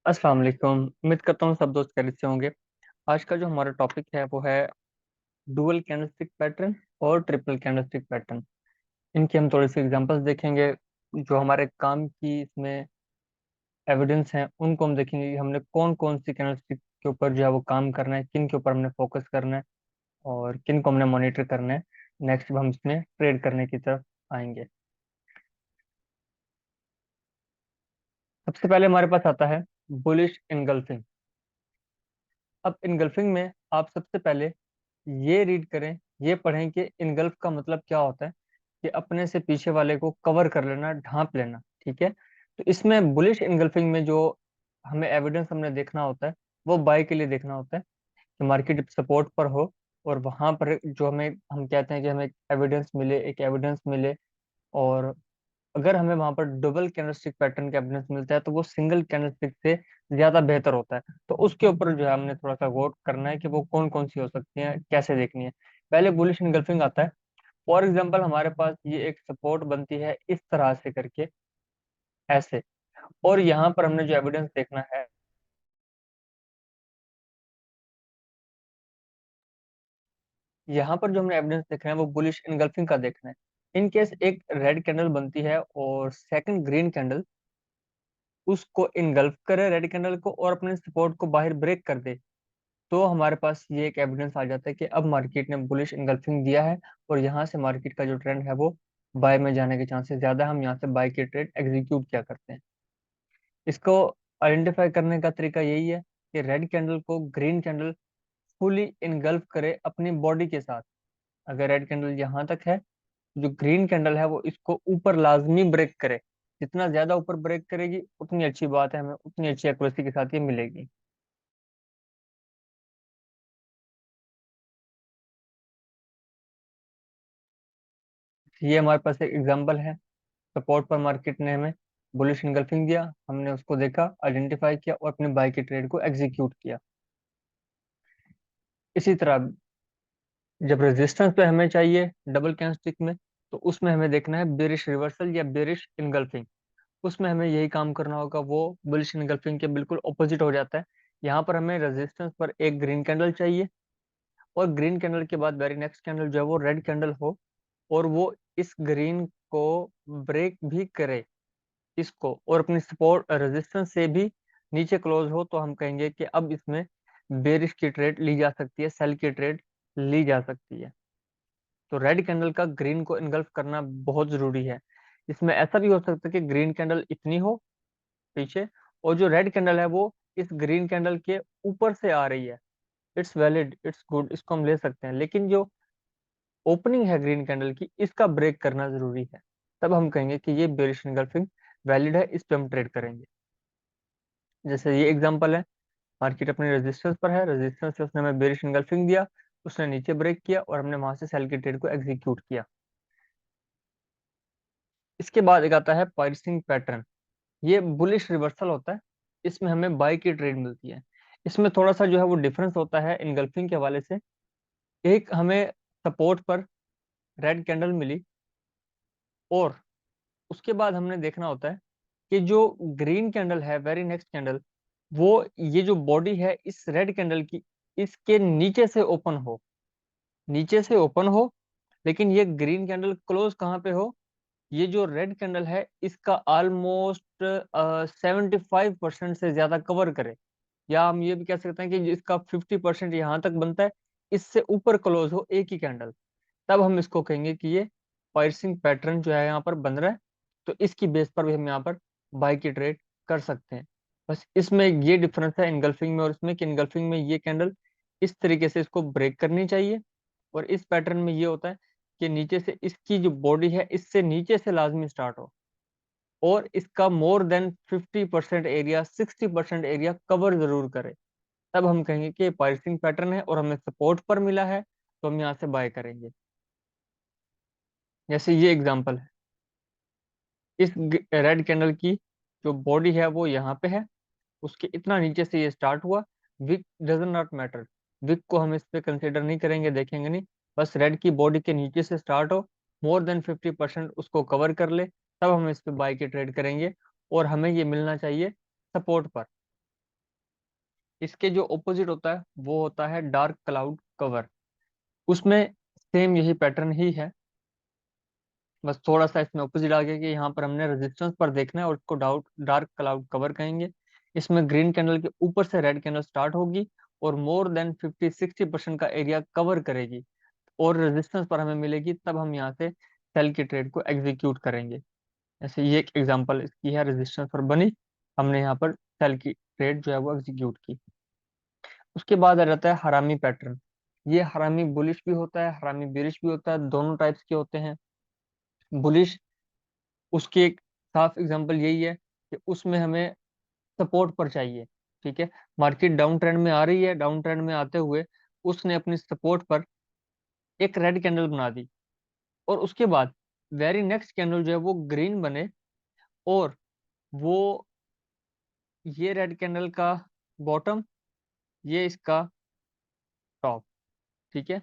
अस्सलाम वालेकुम। उम्मीद करता हूँ सब दोस्त खैरियत से होंगे। आज का जो हमारा टॉपिक है वो है डुअल कैंडलस्टिक पैटर्न और ट्रिपल कैंडलस्टिक पैटर्न। इनके हम थोड़े से एग्जांपल्स देखेंगे। जो हमारे काम की इसमें एविडेंस हैं उनको हम देखेंगे कि हमने कौन कौन सी कैंडलस्टिक के ऊपर जो है वो काम करना है, किन के ऊपर हमने फोकस करना है और किन को हमने मॉनिटर करना है। नेक्स्ट हम इसमें ट्रेड करने की तरफ आएंगे। सबसे पहले हमारे पास आता है बुलिश इनगल्फिंग। अब इनगल्फिंग में आप सबसे पहले ये रीड करें, ये पढ़ें कि इनगल्फ का मतलब क्या होता है। कि अपने से पीछे वाले को कवर कर लेना, ढांप लेना। ठीक है। तो इसमें बुलिश इनगल्फिंग में जो हमें एविडेंस हमने देखना होता है वो बाय के लिए देखना होता है कि मार्केट सपोर्ट पर हो और वहां पर जो हम कहते हैं कि हमें एविडेंस मिले, एक एविडेंस मिले। और अगर हमें वहां पर डबल कैंडलस्टिक पैटर्न का एविडेंस मिलता है तो वो सिंगल कैंडलस्टिक से ज्यादा बेहतर होता है। तो उसके ऊपर जो है हमने थोड़ा सा गौर करना है कि वो कौन कौन सी हो सकती है, कैसे देखनी है। पहले बुलिश इनगल्फिंग आता है। फॉर एग्जाम्पल हमारे पास ये एक सपोर्ट बनती है इस तरह से करके, ऐसे। और यहाँ पर हमने जो एविडेंस देखना है, यहाँ पर जो हमने एविडेंस देखना है वो बुलिश इनगल्फिंग का देखना है। इन केस एक रेड कैंडल बनती है और सेकंड ग्रीन कैंडल उसको इनगल्फ करे रेड कैंडल को और अपने सपोर्ट को बाहर ब्रेक कर दे, तो हमारे पास ये एक एविडेंस आ जाता है कि अब मार्केट ने बुलिश इनगल्फिंग दिया है और यहाँ से मार्केट का जो ट्रेंड है वो बाय में जाने के चांसेस ज्यादा है। हम यहाँ से बाय की ट्रेड एग्जीक्यूट क्या करते हैं। इसको आइडेंटिफाई करने का तरीका यही है कि रेड कैंडल को ग्रीन कैंडल फुली इनगल्फ करे अपनी बॉडी के साथ। अगर रेड कैंडल यहाँ तक है, जो ग्रीन कैंडल है वो इसको ऊपर लाजमी ब्रेक करे। जितना ज्यादा ऊपर ब्रेक करेगी उतनी अच्छी बात है, हमें उतनी अच्छी एक्यूरेसी के साथ ये मिलेगी। ये हमारे पास एक एग्जांपल है। सपोर्ट पर मार्केट ने हमें बुलिश इनगल्फिंग दिया, हमने उसको देखा, आइडेंटिफाई किया और अपने बाय की ट्रेड को एग्जीक्यूट किया। इसी तरह जब रेजिस्टेंस पे हमें चाहिए डबल कैंडलस्टिक में, तो उसमें हमें देखना है बेरिश रिवर्सल या बेरिश इनगल्फिंग। उसमें हमें यही काम करना होगा, वो बुलिश इनगल्फिंग के बिल्कुल ऑपोजिट हो जाता है। यहाँ पर हमें रेजिस्टेंस पर एक ग्रीन कैंडल चाहिए और ग्रीन कैंडल के बाद वेरी नेक्स्ट कैंडल जो है वो रेड कैंडल हो और वो इस ग्रीन को ब्रेक भी करे, इसको, और अपनी सपोर्ट रेजिस्टेंस से भी नीचे क्लोज हो, तो हम कहेंगे कि अब इसमें बेरिश की ट्रेड ली जा सकती है, सेल की ट्रेड ली जा सकती है। तो रेड कैंडल का ग्रीन को इनगल्फ करना बहुत जरूरी है। इसमें ऐसा भी हो सकता है कि ग्रीन कैंडल इतनी हो पीछे और जो रेड कैंडल है वो इस ग्रीन कैंडल के ऊपर से आ रही है। इट्स वैलिड, इट्स गुड, इसको हम ले सकते हैं। लेकिन जो ओपनिंग है ग्रीन कैंडल की, इसका ब्रेक करना जरूरी है। तब हम कहेंगे कि ये बेरिश इनगल्फिंग वैलिड है, इस पे हम ट्रेड करेंगे। जैसे ये एग्जांपल है, मार्केट अपने रेजिस्टेंस पर है, रेजिस्टेंस से उसने हमें बेरिश इनगल्फिंग दिया, उसने नीचे ब्रेक किया और हमने वहां से सेल की ट्रेड को एग्जीक्यूट किया। इसके बाद एक आता है पाइरसिंग पैटर्न। ये बुलिश रिवर्सल होता है, इसमें हमें बाय की ट्रेड मिलती है। इसमें थोड़ा सा जो है वो डिफरेंस होता है इनगल्फिंग के हवाले से। एक हमें सपोर्ट पर रेड कैंडल मिली और उसके बाद हमने देखना होता है कि जो ग्रीन कैंडल है, वेरी नेक्स्ट कैंडल, वो ये जो बॉडी है इस रेड कैंडल की, इसके नीचे से ओपन हो, नीचे से ओपन हो। लेकिन ये ग्रीन कैंडल क्लोज कहाँ पे हो, ये जो रेड कैंडल है इसका ऑलमोस्ट 75% से ज्यादा कवर करे। या हम ये भी कह सकते हैं कि इसका 50% यहाँ तक बनता है, इससे ऊपर क्लोज हो एक ही कैंडल, तब हम इसको कहेंगे कि ये पायर्सिंग पैटर्न जो है यहाँ पर बन रहा है। तो इसकी बेस पर भी हम यहाँ पर बाय की ट्रेड कर सकते हैं। बस इसमें ये डिफरेंस है इनगल्फिंग में और इसमें कि इनगल्फिंग में ये कैंडल इस तरीके से इसको ब्रेक करनी चाहिए और इस पैटर्न में ये होता है कि नीचे से इसकी जो बॉडी है इससे नीचे से लाजमी स्टार्ट हो और इसका more than 50% area, 60% area cover जरूर करे। तब हम कहेंगे कि पायर्सिंग पैटर्न है और हमें सपोर्ट पर मिला है, तो हम यहाँ से बाय करेंगे। जैसे ये एग्जांपल है, इस रेड कैंडल की जो बॉडी है वो यहाँ पे है, उसके इतना नीचे से ये स्टार्ट हुआ। Week doesn't matter, week को हम इस पे कंसिडर नहीं करेंगे, देखेंगे नहीं। बस रेड की बॉडी के नीचे से स्टार्ट हो, मोर देन 50% उसको कवर कर ले, तब हम इस पे बाय की ट्रेड करेंगे और हमें ये मिलना चाहिए सपोर्ट पर। इसके जो ऑपोजिट होता है वो होता है डार्क क्लाउड कवर। उसमें सेम यही पैटर्न ही है, बस थोड़ा सा इसमें ऑपोजिट आ गया कि यहाँ पर हमने रेजिस्टेंस पर देखना है और इसको डार्क क्लाउड कवर कहेंगे। इसमें ग्रीन कैंडल के ऊपर से रेड कैंडल स्टार्ट होगी और मोर देन 50-60% का एरिया कवर करेगी और रेजिस्टेंस पर हमें मिलेगी, तब हम यहाँ से सेल की ट्रेड को एग्जीक्यूट करेंगे। ऐसे ये एक एग्जांपल इसकी है, रेजिस्टेंस पर बनी, हमने यहाँ पर सेल की ट्रेड जो है वो एग्जीक्यूट की। उसके बाद आ जाता है हरामी पैटर्न। ये हरामी बुलिश भी होता है, हरामी बेरिश भी होता है, दोनों टाइप्स के होते हैं। बुलिश, उसकी एक साफ एग्जांपल यही है कि उसमें हमें सपोर्ट पर चाहिए। ठीक है, मार्केट डाउन ट्रेंड में आ रही है, डाउन ट्रेंड में आते हुए उसने अपनी सपोर्ट पर एक रेड कैंडल बना दी और उसके बाद वेरी नेक्स्ट कैंडल जो है वो ग्रीन बने और वो ये रेड कैंडल का बॉटम, ये इसका टॉप। ठीक है,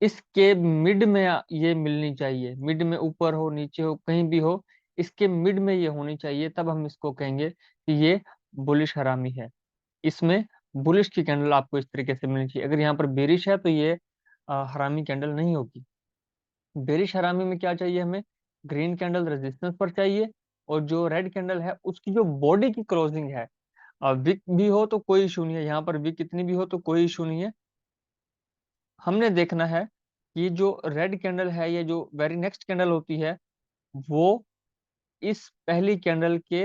इसके मिड में ये मिलनी चाहिए, मिड में ऊपर हो नीचे हो कहीं भी हो, इसके मिड में ये होनी चाहिए, तब हम इसको कहेंगे कि ये बुलिश हरामी है। इसमें बुलिश की कैंडल आपको इस तरीके से मिलनी चाहिए। अगर यहाँ पर बेरिश है तो ये हरामी कैंडल नहीं होगी। बेरिश हरामी में क्या चाहिए हमें, ग्रीन कैंडल रेजिस्टेंस पर चाहिए और जो रेड कैंडल है उसकी जो बॉडी की क्लोजिंग है, विक भी हो तो कोई इशू नहीं है, यहाँ पर विक कितनी भी हो तो कोई इशू नहीं है। हमने देखना है कि जो रेड कैंडल है, ये जो वेरी नेक्स्ट कैंडल होती है वो इस पहली कैंडल के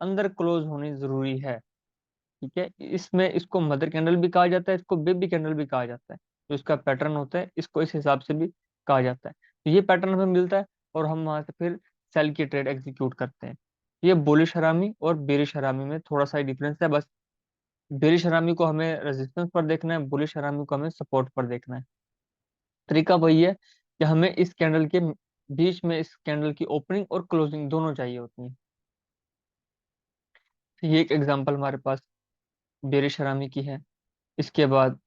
अंदर क्लोज होनी जरूरी है। ठीक है, इसमें इसको मदर कैंडल भी कहा जाता है, इसको बेबी कैंडल भी कहा जाता है। जो इसका पैटर्न होता है इसको इस हिसाब से भी कहा जाता है। तो ये पैटर्न हमें मिलता है और हम वहां से फिर सेल की ट्रेड एग्जीक्यूट करते हैं। ये बुलिश हरामी और बेरिश हरामी में थोड़ा सा ही डिफरेंस है बस। बेरिश हरामी को हमें रेजिस्टेंस पर देखना है, बुलिश हरामी को हमें सपोर्ट पर देखना है। तरीका वही है कि हमें इस कैंडल के बीच में इस कैंडल की ओपनिंग और क्लोजिंग दोनों चाहिए होती है। तो ये एक एग्जांपल हमारे पास बेरिश हरामी की है। इसके बाद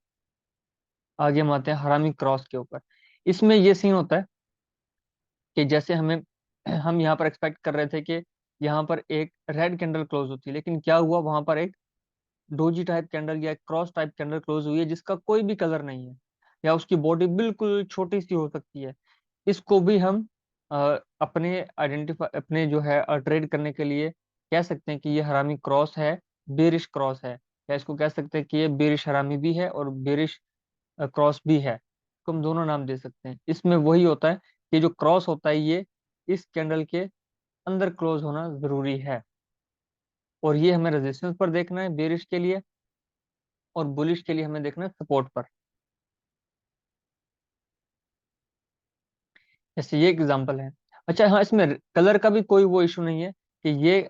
आगे हम आते हैं हरामी क्रॉस के ऊपर। इसमें ये सीन होता है कि जैसे हम यहाँ पर एक्सपेक्ट कर रहे थे कि यहाँ पर एक रेड कैंडल क्लोज होती है, लेकिन क्या हुआ, वहां पर एक डोजी टाइप कैंडल या क्रॉस टाइप कैंडल क्लोज हुई है जिसका कोई भी कलर नहीं है या उसकी बॉडी बिल्कुल छोटी सी हो सकती है। इसको भी हम अपने आइडेंटिफाई अपने जो है ट्रेड करने के लिए कह सकते हैं कि ये हरामी क्रॉस है, बेरिश क्रॉस है, या इसको कह सकते हैं कि ये बेरिश हरामी भी है और बेरिश क्रॉस भी है। तो हम दोनों नाम दे सकते हैं। इसमें वही होता है कि जो क्रॉस होता है ये इस कैंडल के अंदर क्लोज होना जरूरी है और ये हमें रेजिस्टेंस पर देखना है बेरिश के लिए और बुलिश के लिए हमें देखना है सपोर्ट पर। जैसे ये एग्जांपल है। अच्छा हाँ, इसमें कलर का भी कोई वो इशू नहीं है कि ये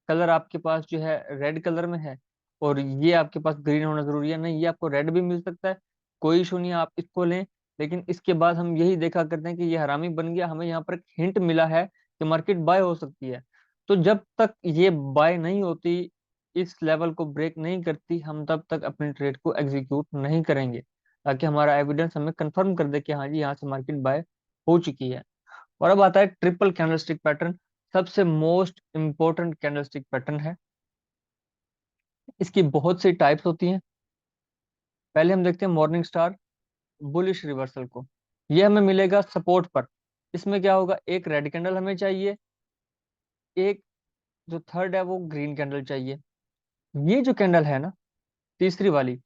कलर आपके पास जो है रेड कलर में है और ये आपके पास ग्रीन होना जरूरी है, नहीं, ये आपको रेड भी मिल सकता है, कोई इशू नहीं है, आप इसको लें। लेकिन इसके बाद हम यही देखा करते हैं कि ये हरामी बन गया, हमें यहाँ पर एक हिंट मिला है कि मार्केट बाय हो सकती है। तो जब तक ये बाय नहीं होती, इस लेवल को ब्रेक नहीं करती, हम तब तक अपने ट्रेड को एग्जीक्यूट नहीं करेंगे, ताकि हमारा एविडेंस हमें कंफर्म कर दे कि हाँ जी यहाँ से मार्केट बाय हो चुकी है। और अब आता है ट्रिपल कैंडलस्टिक पैटर्न, सबसे मोस्ट इंपॉर्टेंट कैंडलस्टिक पैटर्न है। इसकी बहुत सी टाइप्स होती हैं। पहले हम देखते हैं मॉर्निंग स्टार बुलिश रिवर्सल को। ये हमें मिलेगा सपोर्ट पर। इसमें क्या होगा, एक रेड कैंडल हमें चाहिए, एक जो थर्ड है वो ग्रीन कैंडल चाहिए। ये जो कैंडल है ना, तीसरी वाली,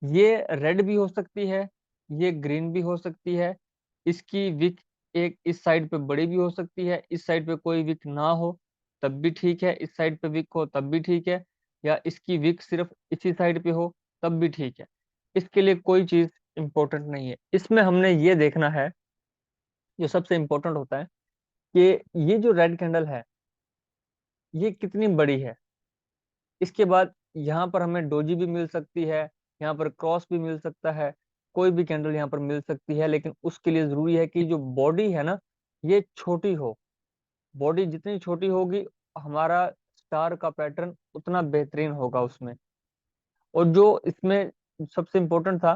ये रेड भी हो सकती है, ये ग्रीन भी हो सकती है। इसकी विक एक इस साइड पे बड़ी भी हो सकती है, इस साइड पे कोई विक ना हो तब भी ठीक है, इस साइड पे विक हो तब भी ठीक है, या इसकी विक सिर्फ इसी साइड पे हो तब भी ठीक है। इसके लिए कोई चीज इंपॉर्टेंट नहीं है। इसमें हमने ये देखना है, जो सबसे इंपॉर्टेंट होता है, कि ये जो रेड कैंडल है ये कितनी बड़ी है। इसके बाद यहाँ पर हमें डोजी भी मिल सकती है, यहाँ पर क्रॉस भी मिल सकता है, कोई भी कैंडल यहाँ पर मिल सकती है, लेकिन उसके लिए जरूरी है कि जो बॉडी है ना ये छोटी हो। बॉडी जितनी छोटी होगी हमारा स्टार का पैटर्न उतना बेहतरीन होगा उसमें। और जो इसमें सबसे इम्पोर्टेंट था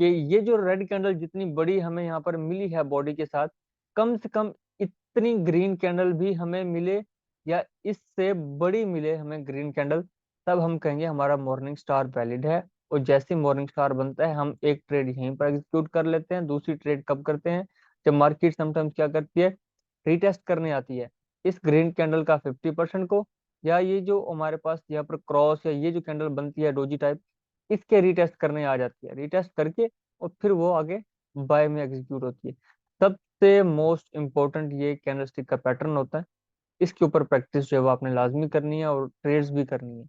कि ये जो रेड कैंडल जितनी बड़ी हमें यहाँ पर मिली है बॉडी के साथ, कम से कम इतनी ग्रीन कैंडल भी हमें मिले या इससे बड़ी मिले हमें ग्रीन कैंडल, तब हम कहेंगे हमारा मॉर्निंग स्टार वैलिड है। और जैसे मॉर्निंग स्टार बनता है हम एक ट्रेड यहीं पर एग्जीक्यूट कर लेते हैं। दूसरी ट्रेड कब करते हैं? जब मार्केट समटाइम्स क्या करती है, रीटेस्ट करने आती है इस ग्रीन कैंडल का 50% को, या ये जो हमारे पास यहाँ पर क्रॉस या ये जो कैंडल बनती है डोजी टाइप, इसके रीटेस्ट करने आ जाती है। रीटेस्ट करके और फिर वो आगे बाय में एग्जीक्यूट होती है। सबसे मोस्ट इंपॉर्टेंट ये कैंडलस्टिक का पैटर्न होता है। इसके ऊपर प्रैक्टिस जो है वो आपने लाजमी करनी है और ट्रेड्स भी करनी है।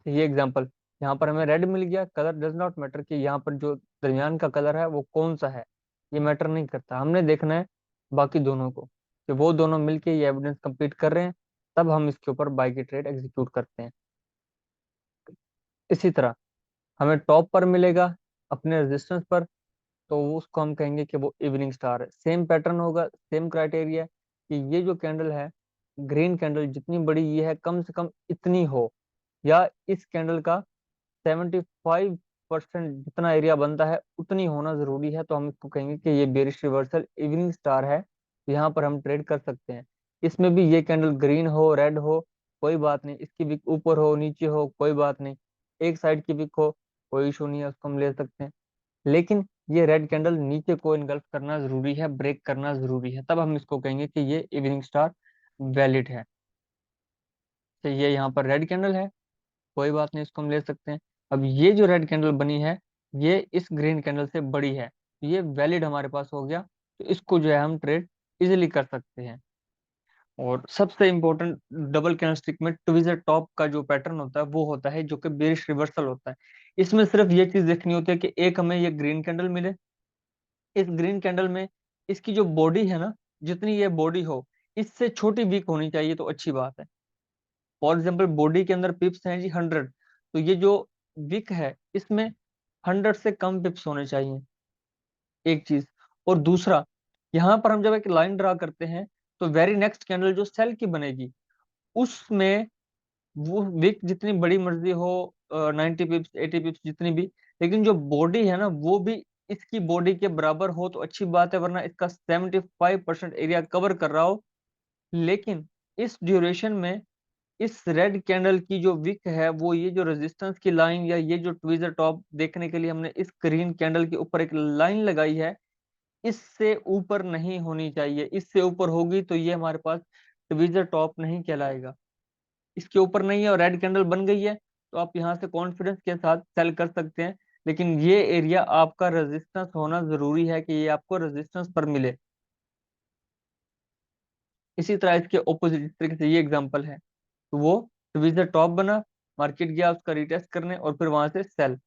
ये एग्जांपल, यहाँ पर हमें रेड मिल गया, कलर डज नॉट मैटर कि यहाँ पर जो दरमियान का कलर है वो कौन सा है, ये मैटर नहीं करता। हमने देखना है बाकी दोनों को, कि वो दोनों मिलके ये एविडेंस कंप्लीट कर रहे हैं, तब हम इसके ऊपर बाय की ट्रेड एग्जीक्यूट करते हैं। इसी तरह हमें टॉप पर मिलेगा अपने रेजिस्टेंस पर, तो उसको हम कहेंगे कि वो इवनिंग स्टार है। सेम पैटर्न होगा, सेम क्राइटेरिया, कि ये जो कैंडल है, ग्रीन कैंडल जितनी बड़ी ये है कम से कम इतनी हो, या इस कैंडल का 75% जितना एरिया बनता है उतनी होना जरूरी है, तो हम इसको कहेंगे कि ये बेरिश रिवर्सल इवनिंग स्टार है। यहाँ पर हम ट्रेड कर सकते हैं। इसमें भी ये कैंडल ग्रीन हो रेड हो कोई बात नहीं, इसकी विक ऊपर हो नीचे हो कोई बात नहीं, एक साइड की विक हो कोई इशू नहीं है, उसको हम ले सकते हैं। लेकिन ये रेड कैंडल नीचे को इनगल्फ करना जरूरी है, ब्रेक करना जरूरी है, तब हम इसको कहेंगे कि ये इवनिंग स्टार वैलिड है। तो ये यहाँ पर रेड कैंडल है, कोई बात नहीं, इसको हम ले सकते हैं। अब ये जो रेड कैंडल बनी है ये इस ग्रीन कैंडल से बड़ी है, तो ये वैलिड हमारे पास हो गया, तो इसको जो है हम ट्रेड इजीली कर सकते हैं। और सबसे इंपॉर्टेंट, डबल कैंडलस्टिक में ट्विजर टॉप का जो पैटर्न होता है वो होता है जो कि बेरिश रिवर्सल होता है। इसमें सिर्फ ये चीज देखनी होती है कि एक हमें ये ग्रीन कैंडल मिले, इस ग्रीन कैंडल में इसकी जो बॉडी है ना, जितनी ये बॉडी हो इससे छोटी वीक होनी चाहिए तो अच्छी बात है। फॉर एग्जाम्पल बॉडी के अंदर पिप्स हैं जी 100, तो ये जो विक है इसमें 100 से कम पिप्स होने चाहिए, एक चीज। और दूसरा, यहाँ पर हम जब एक लाइन ड्रा करते हैं तो वेरी नेक्स्ट कैंडल जो सेल की बनेगी उसमें वो विक जितनी बड़ी मर्जी हो, 90 पिप्स 80 पिप्स जितनी भी, लेकिन जो बॉडी है ना वो भी इसकी बॉडी के बराबर हो तो अच्छी बात है, वरना इसका 75% एरिया कवर कर रहा हो। लेकिन इस ड्यूरेशन में इस रेड कैंडल की जो विक है वो ये जो रेजिस्टेंस की लाइन या ये जो ट्विजर टॉप देखने के लिए हमने इस ग्रीन कैंडल के ऊपर एक लाइन लगाई है, इससे ऊपर नहीं होनी चाहिए। इससे ऊपर होगी तो ये हमारे पास ट्विजर टॉप नहीं कहलाएगा। इसके ऊपर नहीं है और रेड कैंडल बन गई है, तो आप यहाँ से कॉन्फिडेंस के साथ सेल कर सकते हैं। लेकिन ये एरिया आपका रेजिस्टेंस होना जरूरी है कि ये आपको रेजिस्टेंस पर मिले। इसी तरह इसके ऑपोजिट इस तरीके से ये एग्जांपल है, तो वो ट्विजर टॉप बना, मार्केट गया उसका रिटेस्ट करने और फिर वहां से सेल।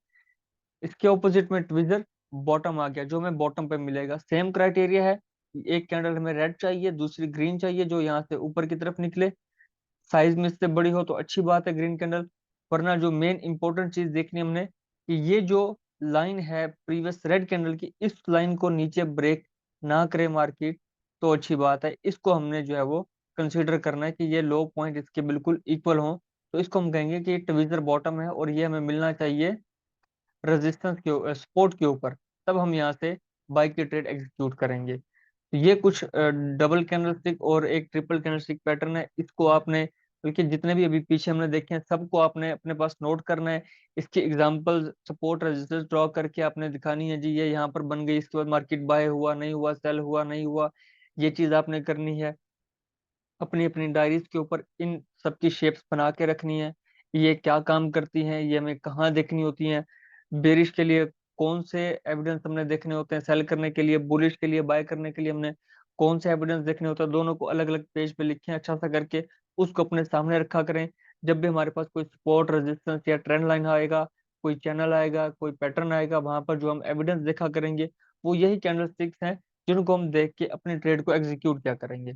इसके ऑपोजिट में ट्विजर बॉटम आ गया, जो हमें बॉटम पे मिलेगा। सेम क्राइटेरिया है, एक कैंडल हमें रेड चाहिए दूसरी ग्रीन चाहिए जो यहाँ से ऊपर की तरफ निकले, साइज में इससे बड़ी हो तो अच्छी बात है ग्रीन कैंडल। वरना जो मेन इंपॉर्टेंट चीज देखनी है हमने, कि ये जो लाइन है प्रीवियस रेड कैंडल की, इस लाइन को नीचे ब्रेक ना करे मार्केट तो अच्छी बात है। इसको हमने जो है वो कंसीडर करना है कि ये लो पॉइंट इसके बिल्कुल इक्वल हो, तो इसको हम कहेंगे कि ट्विजर बॉटम है और ये हमें मिलना चाहिए रेजिस्टेंस के सपोर्ट के ऊपर, तब हम यहाँ से बाई की ट्रेड एग्जीक्यूट करेंगे। तो ये कुछ डबल कैंडलस्टिक और एक ट्रिपल कैंडलस्टिक पैटर्न है, इसको आपने, बल्कि जितने भी अभी पीछे हमने देखे हैं सबको आपने अपने पास नोट करना है। इसकी एग्जांपल सपोर्ट रेजिस्टेंस ड्रॉ करके आपने दिखानी है जी, ये यहाँ पर बन गई, इसके बाद मार्केट बाय हुआ नहीं हुआ, सेल हुआ नहीं हुआ, ये चीज आपने करनी है। अपनी अपनी डायरीज के ऊपर इन सबकी शेप्स बना के रखनी है, ये क्या काम करती हैं, ये हमें कहाँ देखनी होती हैं। बेरिश के लिए कौन से एविडेंस हमने देखने होते हैं, सेल करने के लिए, बुलिश के लिए बाय करने के लिए हमने कौन से एविडेंस देखने होते हैं, दोनों को अलग अलग पेज पे लिखें अच्छा सा करके, उसको अपने सामने रखा करें। जब भी हमारे पास कोई सपोर्ट रेजिस्टेंस या ट्रेंड लाइन आएगा, कोई चैनल आएगा, कोई पैटर्न आएगा, वहां पर जो हम एविडेंस देखा करेंगे वो यही कैंडलस्टिक्स हैं जिनको हम देख के अपने ट्रेड को एग्जीक्यूट क्या करेंगे।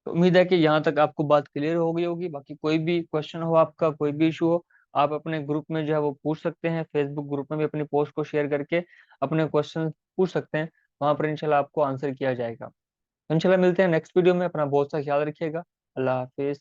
तो उम्मीद है कि यहाँ तक आपको बात क्लियर हो गई होगी। बाकी कोई भी क्वेश्चन हो आपका, कोई भी इशू हो, आप अपने ग्रुप में जो है वो पूछ सकते हैं। फेसबुक ग्रुप में भी अपनी पोस्ट को शेयर करके अपने क्वेश्चन पूछ सकते हैं, वहां पर इंशाल्लाह आपको आंसर किया जाएगा। इंशाल्लाह मिलते हैं नेक्स्ट वीडियो में। अपना बहुत सा ख्याल रखिएगा। अल्लाह हाफिज।